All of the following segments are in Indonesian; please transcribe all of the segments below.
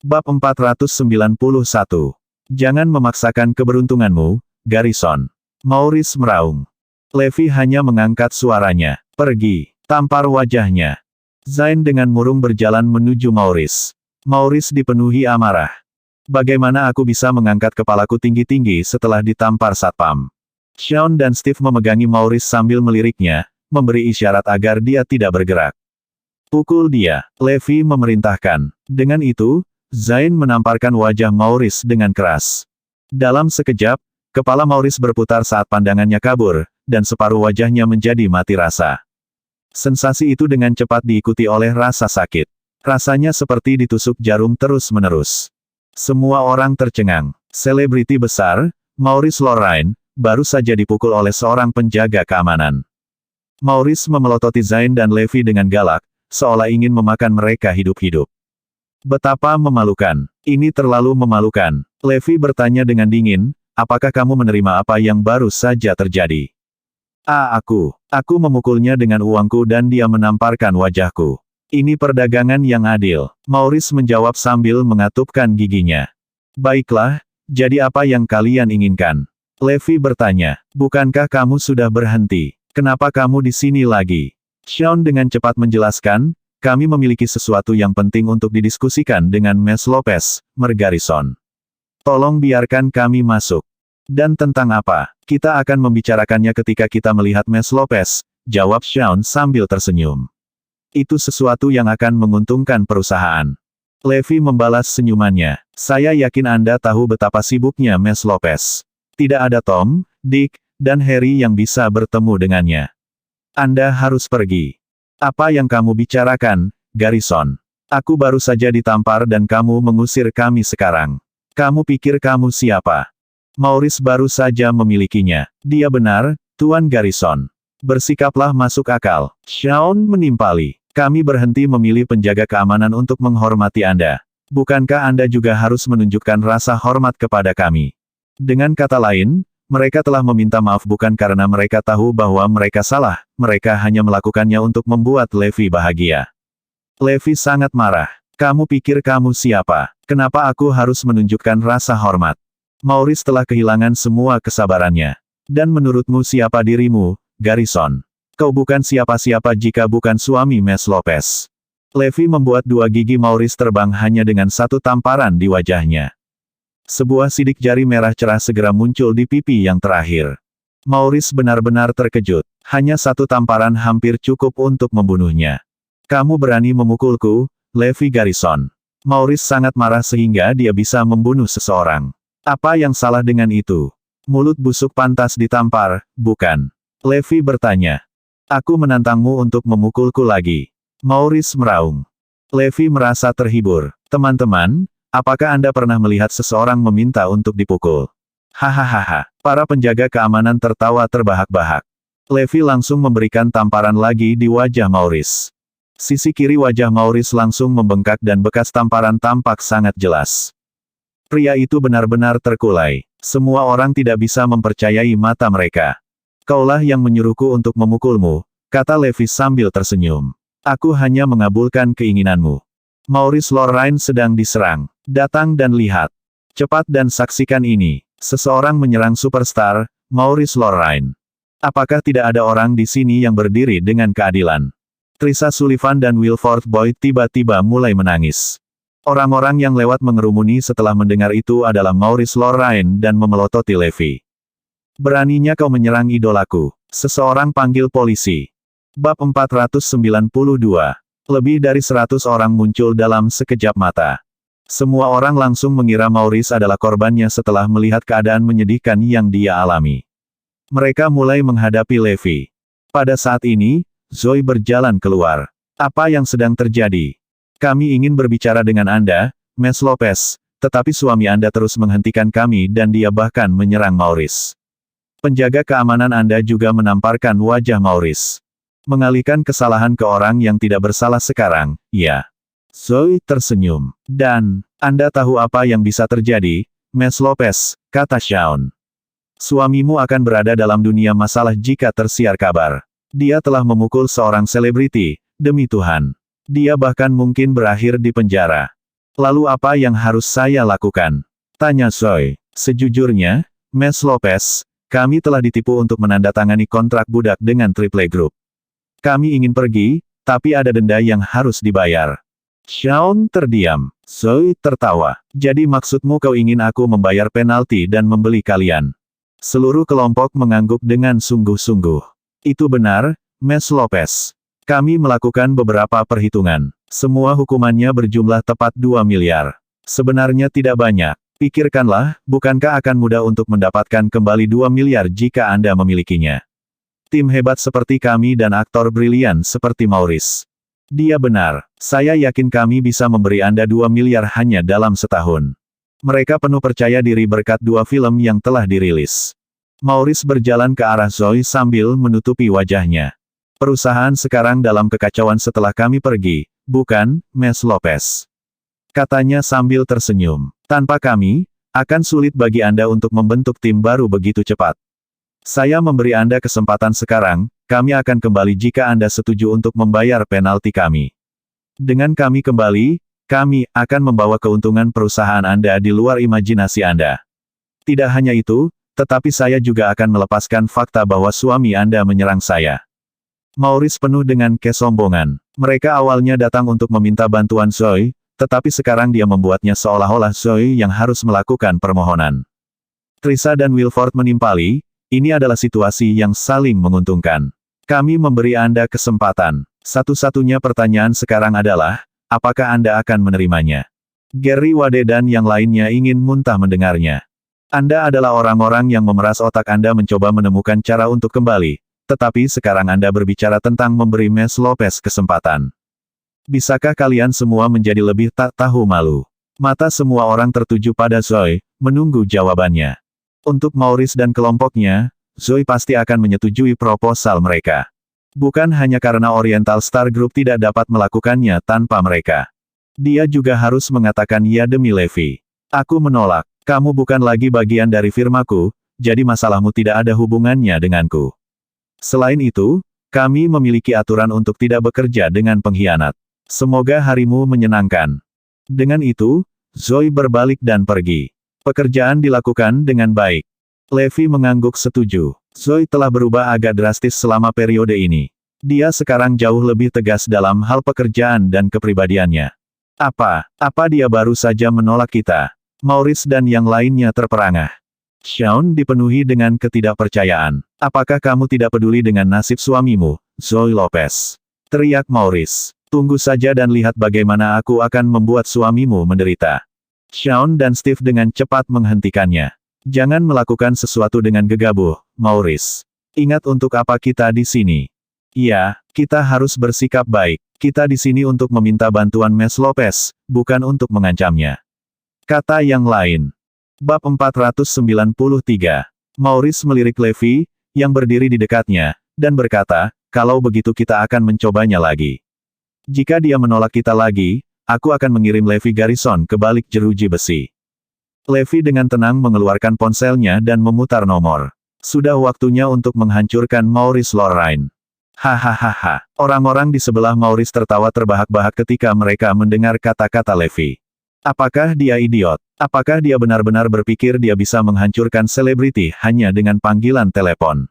Bab 491. Jangan memaksakan keberuntunganmu, Garrison. Maurice meraung. Levi hanya mengangkat suaranya. Pergi. Tampar wajahnya. Zain dengan murung berjalan menuju Maurice. Maurice dipenuhi amarah. Bagaimana aku bisa mengangkat kepalaku tinggi-tinggi setelah ditampar satpam? Sean dan Steve memegangi Maurice sambil meliriknya, memberi isyarat agar dia tidak bergerak. Pukul dia, Levi memerintahkan. Dengan itu, Zain menamparkan wajah Maurice dengan keras. Dalam sekejap, kepala Maurice berputar saat pandangannya kabur, dan separuh wajahnya menjadi mati rasa. Sensasi itu dengan cepat diikuti oleh rasa sakit. Rasanya seperti ditusuk jarum terus-menerus. Semua orang tercengang. Selebriti besar, Maurice Lorraine, baru saja dipukul oleh seorang penjaga keamanan. Maurice memelototi Zain dan Levi dengan galak, seolah ingin memakan mereka hidup-hidup. Betapa memalukan. Ini terlalu memalukan. Levi bertanya dengan dingin, apakah kamu menerima apa yang baru saja terjadi? Aku memukulnya dengan uangku dan dia menamparkan wajahku. Ini perdagangan yang adil. Maurice menjawab sambil mengatupkan giginya. Baiklah, jadi apa yang kalian inginkan? Levi bertanya, bukankah kamu sudah berhenti? Kenapa kamu di sini lagi? Sean dengan cepat menjelaskan, kami memiliki sesuatu yang penting untuk didiskusikan dengan Mes Lopez, Garrison. Tolong biarkan kami masuk. Dan tentang apa? Kita akan membicarakannya ketika kita melihat Mes Lopez, jawab Sean sambil tersenyum. Itu sesuatu yang akan menguntungkan perusahaan. Levi membalas senyumannya. Saya yakin Anda tahu betapa sibuknya Mes Lopez. Tidak ada Tom, Dick, dan Harry yang bisa bertemu dengannya. Anda harus pergi. Apa yang kamu bicarakan, Garrison? Aku baru saja ditampar dan kamu mengusir kami sekarang. Kamu pikir kamu siapa? Maurice baru saja memilikinya. Dia benar, Tuan Garrison. Bersikaplah masuk akal. Sean menimpali. Kami berhenti memilih penjaga keamanan untuk menghormati Anda. Bukankah Anda juga harus menunjukkan rasa hormat kepada kami? Dengan kata lain, mereka telah meminta maaf bukan karena mereka tahu bahwa mereka salah, mereka hanya melakukannya untuk membuat Levi bahagia. Levi sangat marah. Kamu pikir kamu siapa? Kenapa aku harus menunjukkan rasa hormat? Maurice telah kehilangan semua kesabarannya. Dan menurutmu siapa dirimu, Garrison? Kau bukan siapa-siapa jika bukan suami Mes Lopez. Levi membuat dua gigi Maurice terbang hanya dengan satu tamparan di wajahnya. Sebuah sidik jari merah cerah segera muncul di pipi yang terakhir. Maurice benar-benar terkejut. Hanya satu tamparan hampir cukup untuk membunuhnya. Kamu berani memukulku, Levi Garrison. Maurice sangat marah sehingga dia bisa membunuh seseorang. Apa yang salah dengan itu? Mulut busuk pantas ditampar, bukan? Levi bertanya. Aku menantangmu untuk memukulku lagi. Maurice meraung. Levi merasa terhibur. Teman-teman, apakah Anda pernah melihat seseorang meminta untuk dipukul? Hahaha. Para penjaga keamanan tertawa terbahak-bahak. Levi langsung memberikan tamparan lagi di wajah Maurice. Sisi kiri wajah Maurice langsung membengkak dan bekas tamparan tampak sangat jelas. Pria itu benar-benar terkulai. Semua orang tidak bisa mempercayai mata mereka. Kaulah yang menyuruhku untuk memukulmu, kata Levi sambil tersenyum. Aku hanya mengabulkan keinginanmu. Maurice Lorraine sedang diserang. Datang dan lihat. Cepat dan saksikan ini. Seseorang menyerang superstar, Maurice Lorraine. Apakah tidak ada orang di sini yang berdiri dengan keadilan? Trisha Sullivan dan Wilford Boyd tiba-tiba mulai menangis. Orang-orang yang lewat mengerumuni setelah mendengar itu adalah Maurice Lorraine dan memelototi Levi. Beraninya kau menyerang idolaku. Seseorang panggil polisi. Bab 492. Lebih dari 100 orang muncul dalam sekejap mata. Semua orang langsung mengira Maurice adalah korbannya setelah melihat keadaan menyedihkan yang dia alami. Mereka mulai menghadapi Levi. Pada saat ini, Zoe berjalan keluar. Apa yang sedang terjadi? Kami ingin berbicara dengan Anda, Mes Lopez, tetapi suami Anda terus menghentikan kami dan dia bahkan menyerang Maurice. Penjaga keamanan Anda juga menamparkan wajah Maurice. Mengalihkan kesalahan ke orang yang tidak bersalah sekarang, ya. Zoe tersenyum. Dan, Anda tahu apa yang bisa terjadi, Mes Lopez, kata Sean. Suamimu akan berada dalam dunia masalah jika tersiar kabar. Dia telah memukul seorang selebriti, demi Tuhan. Dia bahkan mungkin berakhir di penjara. Lalu apa yang harus saya lakukan? Tanya Zoe. Sejujurnya, Ms. Lopez, kami telah ditipu untuk menandatangani kontrak budak dengan Triple Group. Kami ingin pergi, tapi ada denda yang harus dibayar. Shaun terdiam. Zoe tertawa. Jadi maksudmu kau ingin aku membayar penalti dan membeli kalian? Seluruh kelompok mengangguk dengan sungguh-sungguh. Itu benar, Ms. Lopez. Kami melakukan beberapa perhitungan. Semua hukumannya berjumlah tepat 2 miliar. Sebenarnya tidak banyak. Pikirkanlah, bukankah akan mudah untuk mendapatkan kembali 2 miliar jika Anda memilikinya? Tim hebat seperti kami dan aktor brilian seperti Maurice. Dia benar. Saya yakin kami bisa memberi Anda 2 miliar hanya dalam setahun. Mereka penuh percaya diri berkat 2 film yang telah dirilis. Maurice berjalan ke arah Zoe sambil menutupi wajahnya. Perusahaan sekarang dalam kekacauan setelah kami pergi, bukan, Ms. Lopez? Katanya sambil tersenyum. Tanpa kami, akan sulit bagi Anda untuk membentuk tim baru begitu cepat. Saya memberi Anda kesempatan sekarang, kami akan kembali jika Anda setuju untuk membayar penalti kami. Dengan kami kembali, kami akan membawa keuntungan perusahaan Anda di luar imajinasi Anda. Tidak hanya itu, tetapi saya juga akan melepaskan fakta bahwa suami Anda menyerang saya. Maurice penuh dengan kesombongan. Mereka awalnya datang untuk meminta bantuan Zoe, tetapi sekarang dia membuatnya seolah-olah Zoe yang harus melakukan permohonan. Trisa dan Wilford menimpali, ini adalah situasi yang saling menguntungkan. Kami memberi Anda kesempatan. Satu-satunya pertanyaan sekarang adalah, apakah Anda akan menerimanya? Gary Wade dan yang lainnya ingin muntah mendengarnya. Anda adalah orang-orang yang memeras otak Anda mencoba menemukan cara untuk kembali, tetapi sekarang Anda berbicara tentang memberi Ms. Lopez kesempatan. Bisakah kalian semua menjadi lebih tak tahu malu? Mata semua orang tertuju pada Zoe, menunggu jawabannya. Untuk Maurice dan kelompoknya, Zoe pasti akan menyetujui proposal mereka. Bukan hanya karena Oriental Star Group tidak dapat melakukannya tanpa mereka. Dia juga harus mengatakan ya demi Levi. Aku menolak. Kamu bukan lagi bagian dari firmaku, jadi masalahmu tidak ada hubungannya denganku. Selain itu, kami memiliki aturan untuk tidak bekerja dengan pengkhianat. Semoga harimu menyenangkan. Dengan itu, Zoe berbalik dan pergi. Pekerjaan dilakukan dengan baik. Levi mengangguk setuju. Zoe telah berubah agak drastis selama periode ini. Dia sekarang jauh lebih tegas dalam hal pekerjaan dan kepribadiannya. Apa dia baru saja menolak kita? Maurice dan yang lainnya terperangah. Shaun dipenuhi dengan ketidakpercayaan. Apakah kamu tidak peduli dengan nasib suamimu, Zoe Lopez? Teriak Maurice. Tunggu saja dan lihat bagaimana aku akan membuat suamimu menderita. Shaun dan Steve dengan cepat menghentikannya. Jangan melakukan sesuatu dengan gegabah, Maurice. Ingat untuk apa kita di sini. Ya, kita harus bersikap baik. Kita di sini untuk meminta bantuan Ms. Lopez, bukan untuk mengancamnya. Kata yang lain. Bab 493. Maurice melirik Levi, yang berdiri di dekatnya, dan berkata, kalau begitu kita akan mencobanya lagi. Jika dia menolak kita lagi, aku akan mengirim Levi Garrison ke balik jeruji besi. Levi dengan tenang mengeluarkan ponselnya dan memutar nomor. Sudah waktunya untuk menghancurkan Maurice Lorraine. Hahaha. Orang-orang di sebelah Maurice tertawa terbahak-bahak ketika mereka mendengar kata-kata Levi. Apakah dia idiot? Apakah dia benar-benar berpikir dia bisa menghancurkan selebriti hanya dengan panggilan telepon?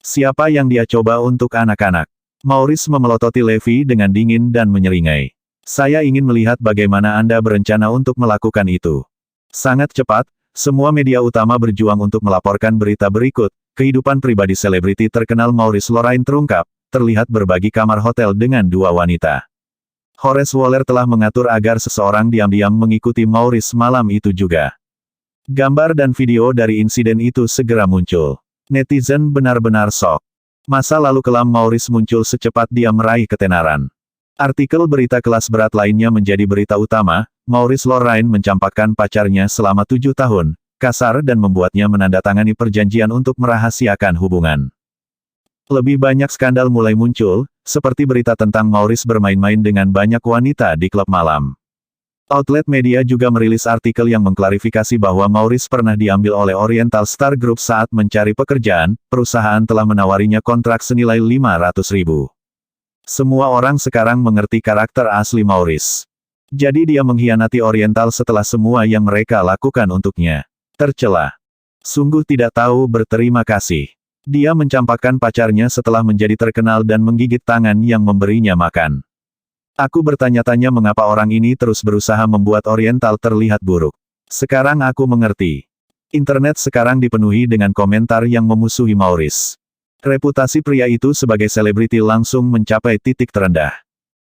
Siapa yang dia coba untuk anak-anak? Maurice memelototi Levi dengan dingin dan menyeringai. Saya ingin melihat bagaimana Anda berencana untuk melakukan itu. Sangat cepat, semua media utama berjuang untuk melaporkan berita berikut. Kehidupan pribadi selebriti terkenal Maurice Lorraine terungkap, terlihat berbagi kamar hotel dengan 2 wanita. Horace Waller telah mengatur agar seseorang diam-diam mengikuti Maurice malam itu juga. Gambar dan video dari insiden itu segera muncul. Netizen benar-benar shock. Masa lalu kelam Maurice muncul secepat dia meraih ketenaran. Artikel berita kelas berat lainnya menjadi berita utama, Maurice Lorraine mencampakkan pacarnya selama 7 tahun, kasar dan membuatnya menandatangani perjanjian untuk merahasiakan hubungan. Lebih banyak skandal mulai muncul, seperti berita tentang Maurice bermain-main dengan banyak wanita di klub malam. Outlet media juga merilis artikel yang mengklarifikasi bahwa Maurice pernah diambil oleh Oriental Star Group saat mencari pekerjaan, perusahaan telah menawarinya kontrak senilai 500.000. Semua orang sekarang mengerti karakter asli Maurice. Jadi dia mengkhianati Oriental setelah semua yang mereka lakukan untuknya. Tercela. Sungguh tidak tahu berterima kasih. Dia mencampakkan pacarnya setelah menjadi terkenal dan menggigit tangan yang memberinya makan. Aku bertanya-tanya mengapa orang ini terus berusaha membuat Oriental terlihat buruk. Sekarang aku mengerti. Internet sekarang dipenuhi dengan komentar yang memusuhi Maurice. Reputasi pria itu sebagai selebriti langsung mencapai titik terendah.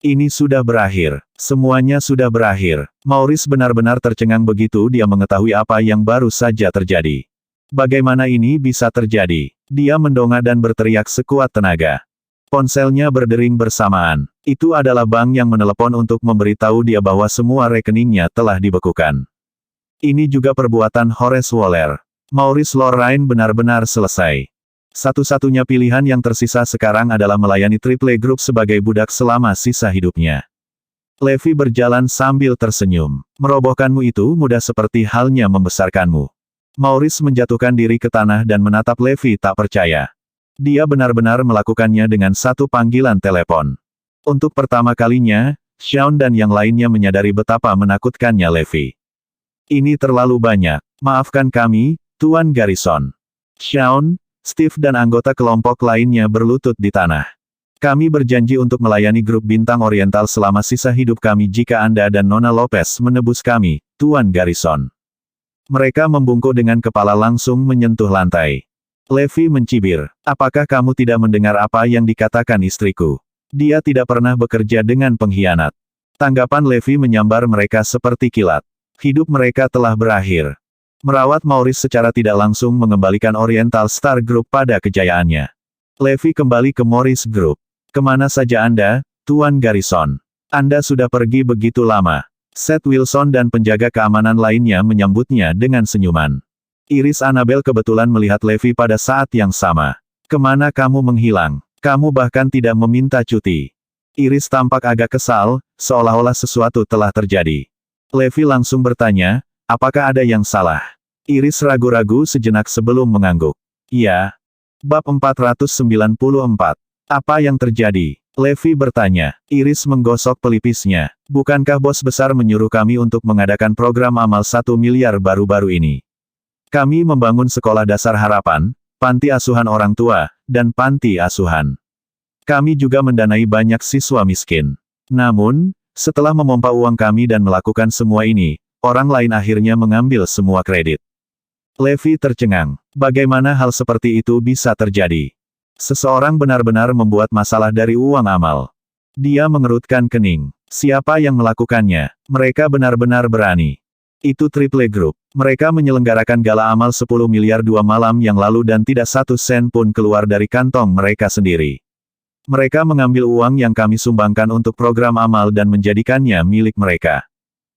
Ini sudah berakhir. Semuanya sudah berakhir. Maurice benar-benar tercengang begitu dia mengetahui apa yang baru saja terjadi. Bagaimana ini bisa terjadi? Dia mendongak dan berteriak sekuat tenaga. Ponselnya berdering bersamaan. Itu adalah bank yang menelepon untuk memberitahu dia bahwa semua rekeningnya telah dibekukan. Ini juga perbuatan Horace Waller. Maurice Lorraine benar-benar selesai. Satu-satunya pilihan yang tersisa sekarang adalah melayani Triple Group sebagai budak selama sisa hidupnya. Levi berjalan sambil tersenyum. Merobohkanmu itu mudah seperti halnya membesarkanmu. Maurice menjatuhkan diri ke tanah dan menatap Levi tak percaya. Dia benar-benar melakukannya dengan satu panggilan telepon. Untuk pertama kalinya, Sean dan yang lainnya menyadari betapa menakutkannya Levi. Ini terlalu banyak. Maafkan kami, Tuan Garrison. Sean, Steve dan anggota kelompok lainnya berlutut di tanah. Kami berjanji untuk melayani grup bintang Oriental selama sisa hidup kami jika Anda dan Nona Lopez menebus kami, Tuan Garrison. Mereka membungkuk dengan kepala langsung menyentuh lantai. Levi mencibir, apakah kamu tidak mendengar apa yang dikatakan istriku? Dia tidak pernah bekerja dengan pengkhianat. Tanggapan Levi menyambar mereka seperti kilat. Hidup mereka telah berakhir. Merawat Maurice secara tidak langsung mengembalikan Oriental Star Group pada kejayaannya. Levi kembali ke Maurice Group. Kemana saja Anda, Tuan Garrison? Anda sudah pergi begitu lama. Seth Wilson dan penjaga keamanan lainnya menyambutnya dengan senyuman. Iris Annabel kebetulan melihat Levi pada saat yang sama. Kemana kamu menghilang? Kamu bahkan tidak meminta cuti. Iris tampak agak kesal, seolah-olah sesuatu telah terjadi. Levi langsung bertanya, apakah ada yang salah? Iris ragu-ragu sejenak sebelum mengangguk. Iya. Bab 494. Apa yang terjadi? Levi bertanya. Iris menggosok pelipisnya. Bukankah bos besar menyuruh kami untuk mengadakan program amal 1 miliar baru-baru ini? Kami membangun sekolah dasar harapan, panti asuhan orang tua, dan panti asuhan. Kami juga mendanai banyak siswa miskin. Namun, setelah memompa uang kami dan melakukan semua ini, orang lain akhirnya mengambil semua kredit. Levi tercengang. Bagaimana hal seperti itu bisa terjadi? Seseorang benar-benar membuat masalah dari uang amal. Dia mengerutkan kening. Siapa yang melakukannya? Mereka benar-benar berani. Itu Triple Group. Mereka menyelenggarakan gala amal 10 miliar 2 malam yang lalu dan tidak satu sen pun keluar dari kantong mereka sendiri. Mereka mengambil uang yang kami sumbangkan untuk program amal dan menjadikannya milik mereka.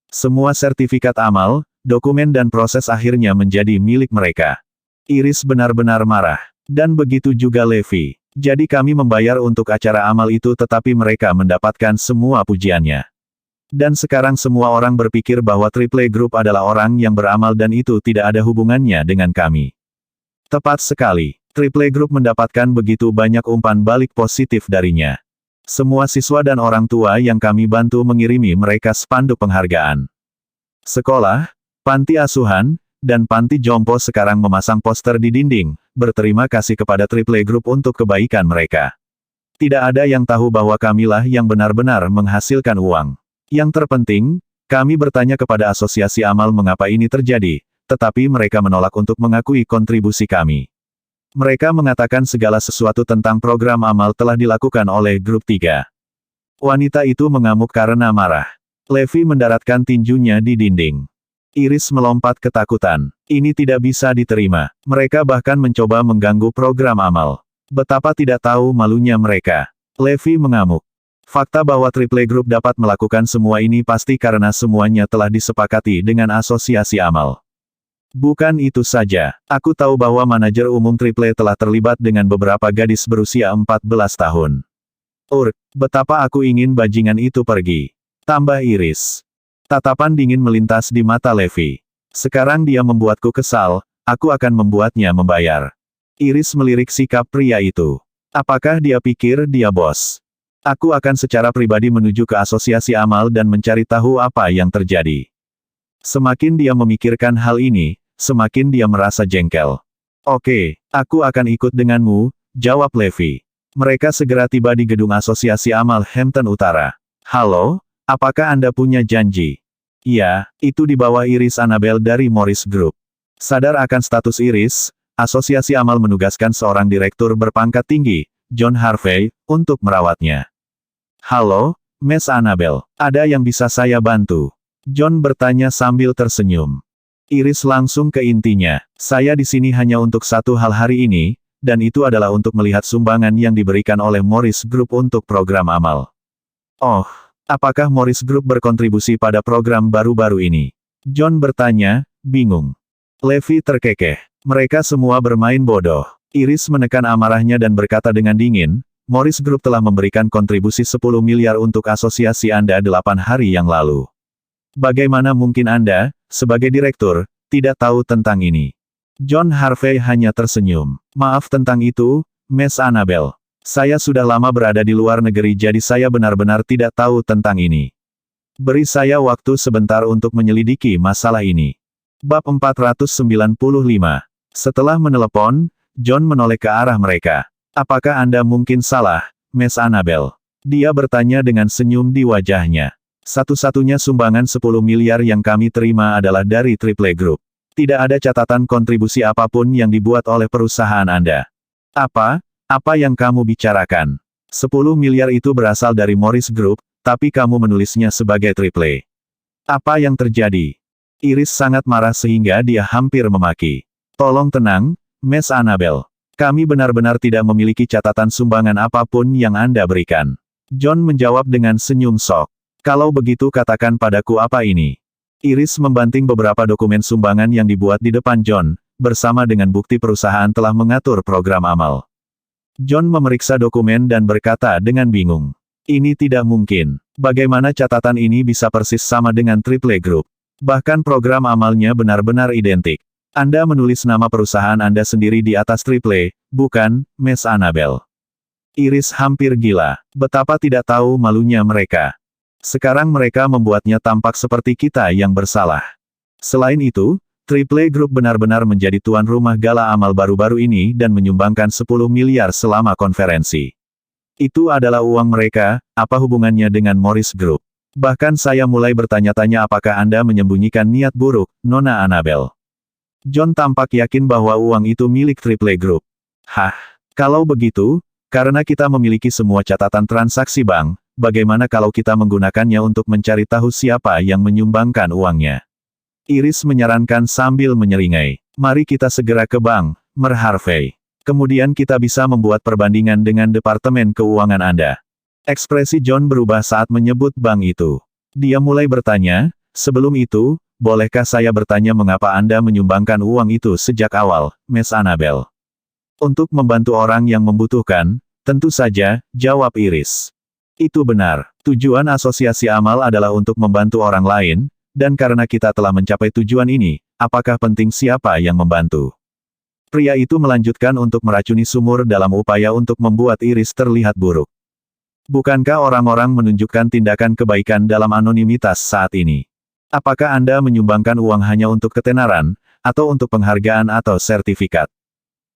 Semua sertifikat amal, dokumen dan proses akhirnya menjadi milik mereka. Iris benar-benar marah. Dan begitu juga Levi. Jadi kami membayar untuk acara amal itu tetapi mereka mendapatkan semua pujiannya. Dan sekarang semua orang berpikir bahwa Triple Group adalah orang yang beramal dan itu tidak ada hubungannya dengan kami. Tepat sekali. Triple Group mendapatkan begitu banyak umpan balik positif darinya. Semua siswa dan orang tua yang kami bantu mengirimi mereka spanduk penghargaan. Sekolah, panti asuhan, dan panti jompo sekarang memasang poster di dinding, berterima kasih kepada Triple Group untuk kebaikan mereka. Tidak ada yang tahu bahwa kamilah yang benar-benar menghasilkan uang. Yang terpenting, kami bertanya kepada asosiasi amal mengapa ini terjadi, tetapi mereka menolak untuk mengakui kontribusi kami. Mereka mengatakan segala sesuatu tentang program amal telah dilakukan oleh grup 3. Wanita itu mengamuk karena marah. Levi mendaratkan tinjunya di dinding. Iris melompat ketakutan. Ini tidak bisa diterima. Mereka bahkan mencoba mengganggu program amal. Betapa tidak tahu malunya mereka. Levi mengamuk. Fakta bahwa Triple Group dapat melakukan semua ini pasti karena semuanya telah disepakati dengan asosiasi amal. Bukan itu saja, aku tahu bahwa manajer umum Triple telah terlibat dengan beberapa gadis berusia 14 tahun. Betapa aku ingin bajingan itu pergi. Tambah Iris. Tatapan dingin melintas di mata Levi. Sekarang dia membuatku kesal, aku akan membuatnya membayar. Iris melirik sikap pria itu. Apakah dia pikir dia bos? Aku akan secara pribadi menuju ke asosiasi amal dan mencari tahu apa yang terjadi. Semakin dia memikirkan hal ini, semakin dia merasa jengkel. Oke, aku akan ikut denganmu, jawab Levi. Mereka segera tiba di gedung asosiasi amal Hampton Utara. Halo, apakah Anda punya janji? Iya, itu di bawah Iris Annabel dari Morris Group. Sadar akan status Iris, asosiasi amal menugaskan seorang direktur berpangkat tinggi, John Harvey, untuk merawatnya. Halo, Miss Annabel, ada yang bisa saya bantu? John bertanya sambil tersenyum. Iris langsung ke intinya. Saya di sini hanya untuk satu hal hari ini, dan itu adalah untuk melihat sumbangan yang diberikan oleh Morris Group untuk program amal. Oh, apakah Morris Group berkontribusi pada program baru-baru ini? John bertanya, bingung. Levi terkekeh. Mereka semua bermain bodoh. Iris menekan amarahnya dan berkata dengan dingin, Morris Group telah memberikan kontribusi 10 miliar untuk asosiasi Anda 8 hari yang lalu. Bagaimana mungkin Anda, sebagai direktur, tidak tahu tentang ini? John Harvey hanya tersenyum. Maaf tentang itu, Miss Annabel. Saya sudah lama berada di luar negeri jadi saya benar-benar tidak tahu tentang ini. Beri saya waktu sebentar untuk menyelidiki masalah ini. Bab 495. Setelah menelepon, John menoleh ke arah mereka. Apakah Anda mungkin salah, Miss Annabel? Dia bertanya dengan senyum di wajahnya. Satu-satunya sumbangan 10 miliar yang kami terima adalah dari Triple Group. Tidak ada catatan kontribusi apapun yang dibuat oleh perusahaan Anda. Apa yang kamu bicarakan? 10 miliar itu berasal dari Morris Group, tapi kamu menulisnya sebagai Triple. Apa yang terjadi? Iris sangat marah sehingga dia hampir memaki. Tolong tenang, Miss Annabel. Kami benar-benar tidak memiliki catatan sumbangan apapun yang Anda berikan. John menjawab dengan senyum sok. Kalau begitu katakan padaku apa ini. Iris membanting beberapa dokumen sumbangan yang dibuat di depan John, bersama dengan bukti perusahaan telah mengatur program amal. John memeriksa dokumen dan berkata dengan bingung. Ini tidak mungkin. Bagaimana catatan ini bisa persis sama dengan Triple Group? Bahkan program amalnya benar-benar identik. Anda menulis nama perusahaan Anda sendiri di atas Triple, bukan, Miss Annabel. Iris hampir gila. Betapa tidak tahu malunya mereka. Sekarang mereka membuatnya tampak seperti kita yang bersalah. Selain itu, Triple Group benar-benar menjadi tuan rumah gala amal baru-baru ini dan menyumbangkan 10 miliar selama konferensi. Itu adalah uang mereka, apa hubungannya dengan Morris Group? Bahkan saya mulai bertanya-tanya apakah Anda menyembunyikan niat buruk, Nona Annabel. John tampak yakin bahwa uang itu milik Triple Group. Hah, kalau begitu, karena kita memiliki semua catatan transaksi bank, bagaimana kalau kita menggunakannya untuk mencari tahu siapa yang menyumbangkan uangnya? Iris menyarankan sambil menyeringai. Mari kita segera ke bank, Mer Harvey. Kemudian kita bisa membuat perbandingan dengan Departemen Keuangan Anda. Ekspresi John berubah saat menyebut bank itu. Dia mulai bertanya, sebelum itu, bolehkah saya bertanya mengapa Anda menyumbangkan uang itu sejak awal, Miss Annabel? Untuk membantu orang yang membutuhkan, tentu saja, jawab Iris. Itu benar. Tujuan asosiasi amal adalah untuk membantu orang lain, dan karena kita telah mencapai tujuan ini, apakah penting siapa yang membantu? Pria itu melanjutkan untuk meracuni sumur dalam upaya untuk membuat Iris terlihat buruk. Bukankah orang-orang menunjukkan tindakan kebaikan dalam anonimitas saat ini? Apakah Anda menyumbangkan uang hanya untuk ketenaran, atau untuk penghargaan atau sertifikat?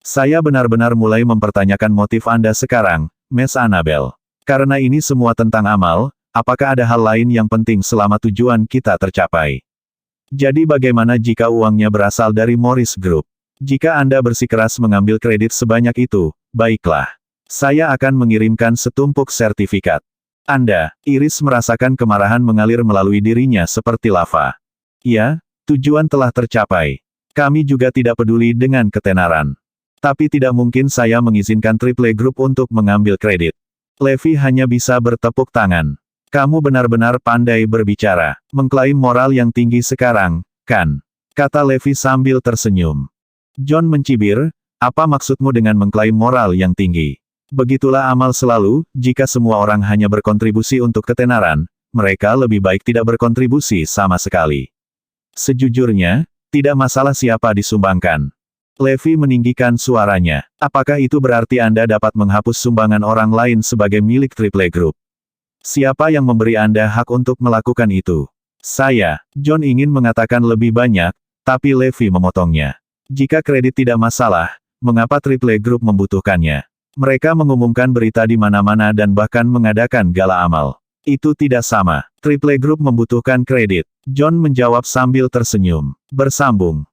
Saya benar-benar mulai mempertanyakan motif Anda sekarang, Miss Annabel. Karena ini semua tentang amal, apakah ada hal lain yang penting selama tujuan kita tercapai? Jadi bagaimana jika uangnya berasal dari Morris Group? Jika Anda bersikeras mengambil kredit sebanyak itu, baiklah. Saya akan mengirimkan setumpuk sertifikat. Anda, Iris merasakan kemarahan mengalir melalui dirinya seperti lava. Ya, tujuan telah tercapai. Kami juga tidak peduli dengan ketenaran. Tapi tidak mungkin saya mengizinkan Triple Group untuk mengambil kredit. Levi hanya bisa bertepuk tangan. Kamu benar-benar pandai berbicara. Mengklaim moral yang tinggi sekarang, kan? Kata Levi sambil tersenyum. John mencibir, apa maksudmu dengan mengklaim moral yang tinggi? Begitulah amal selalu, jika semua orang hanya berkontribusi untuk ketenaran, mereka lebih baik tidak berkontribusi sama sekali. Sejujurnya, tidak masalah siapa disumbangkan. Levi meninggikan suaranya. Apakah itu berarti Anda dapat menghapus sumbangan orang lain sebagai milik Triple Group? Siapa yang memberi Anda hak untuk melakukan itu? Saya. John ingin mengatakan lebih banyak, tapi Levi memotongnya. Jika kredit tidak masalah, mengapa Triple Group membutuhkannya? Mereka mengumumkan berita di mana-mana dan bahkan mengadakan gala amal. Itu tidak sama. Triple Group membutuhkan kredit. John menjawab sambil tersenyum. Bersambung.